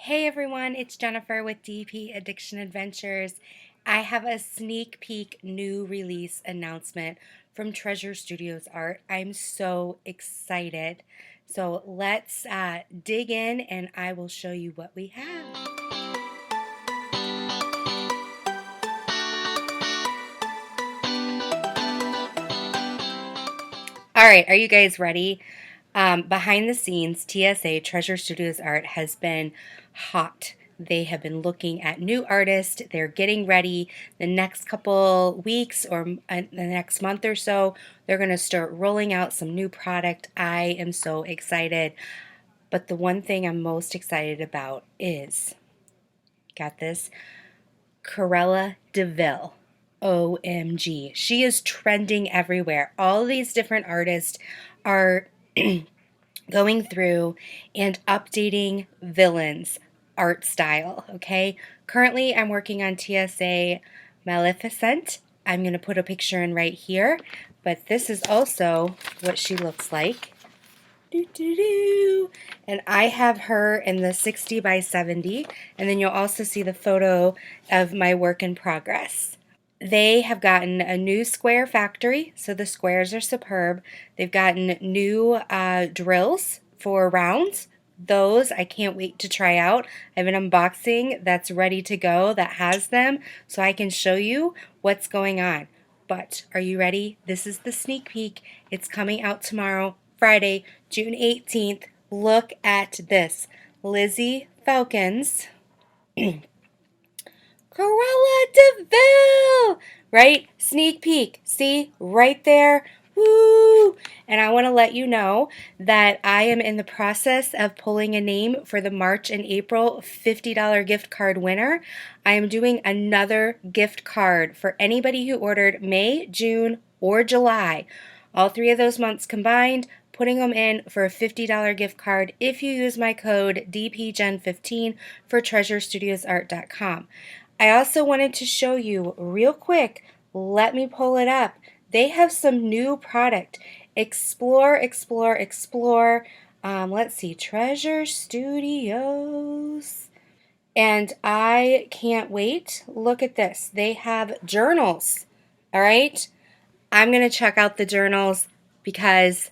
Hey everyone, it's Jennifer with DP Addiction Adventures. I have a sneak peek new release announcement from Treasure Studios Art. I'm so excited. So let's dig in and I will show you what we have. All right, are you guys ready? Behind the scenes, TSA, Treasure Studios Art, has been hot. They have been looking at new artists. They're getting ready. The next couple weeks or the next month or so, they're going to start rolling out some new product. I am so excited. But the one thing I'm most excited about is, got this, Corella DeVille. OMG. She is trending everywhere. All these different artists are going through and updating Villain's art style, okay? Currently, I'm working on TSA Maleficent. I'm going to put a picture in right here, but this is also what she looks like. And I have her in the 60 by 70, and then you'll also see the photo of my work in progress. They have gotten a new square factory, so the squares are superb. They've gotten new drills for rounds. Those I can't wait to try out. I have an unboxing that's ready to go that has them, so I can show you what's going on. But are you ready? This is the sneak peek. It's coming out tomorrow, Friday, June 18th. Look at this. Lizzie Falcons. Corella DeVille, right? Sneak peek. See, right there. Woo! And I want to let you know that I am in the process of pulling a name for the March and April $50 gift card winner. I am doing another gift card for anybody who ordered May, June, or July. All three of those months combined, putting them in for a $50 gift card if you use my code DPGen15 for treasurestudiosart.com. I also wanted to show you real quick, let me pull it up. They have some new product. Explore. Let's see, Treasure Studios. And I can't wait. Look at this. They have journals. All right. I'm going to check out the journals because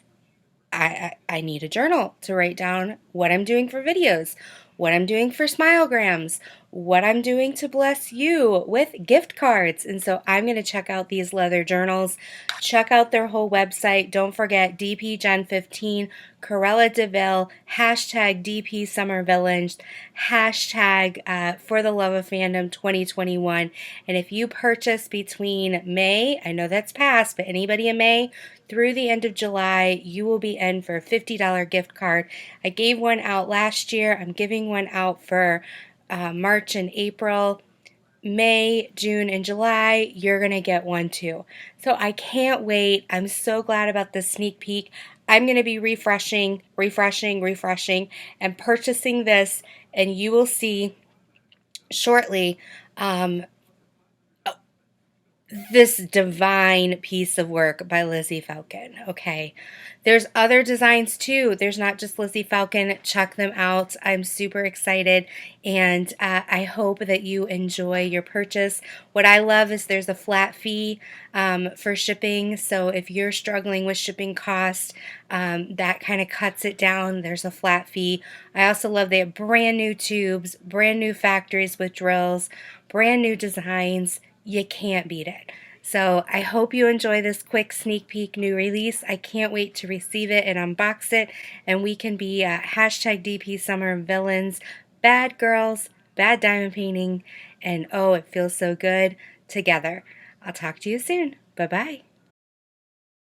I need a journal to write down what I'm doing for videos, what I'm doing for smilegrams, what I'm doing to bless you with gift cards. And so I'm going to check out these leather journals, check out their whole website. Don't forget DPGen15, Corella DeVille, hashtag DP Summer Village, hashtag For the Love of Fandom 2021. And if you purchase between May, I know that's past, but anybody in May through the end of July, you will be in for a $50 gift card. I gave one out last year. I'm giving one out for March and April. May, June, and July, you're going to get one too. So I can't wait. I'm so glad about this sneak peek. I'm going to be refreshing, and purchasing this, and you will see shortly this divine piece of work by Lizzie Falcon. Okay, there's other designs too. There's not just Lizzie Falcon. Check them out. I'm super excited, and I hope that you enjoy your purchase. What I love is there's a flat fee for shipping, so if you're struggling with shipping costs, that kind of cuts it down. There's a flat fee. I also love they have brand new tubes, brand new factories with drills, brand new designs. You can't beat it. So I hope you enjoy this quick sneak peek new release. I can't wait to receive it and unbox it, and we can be hashtag DP Summer Villains, bad girls, bad diamond painting, and oh, it feels so good together. I'll talk to you soon. Bye-bye.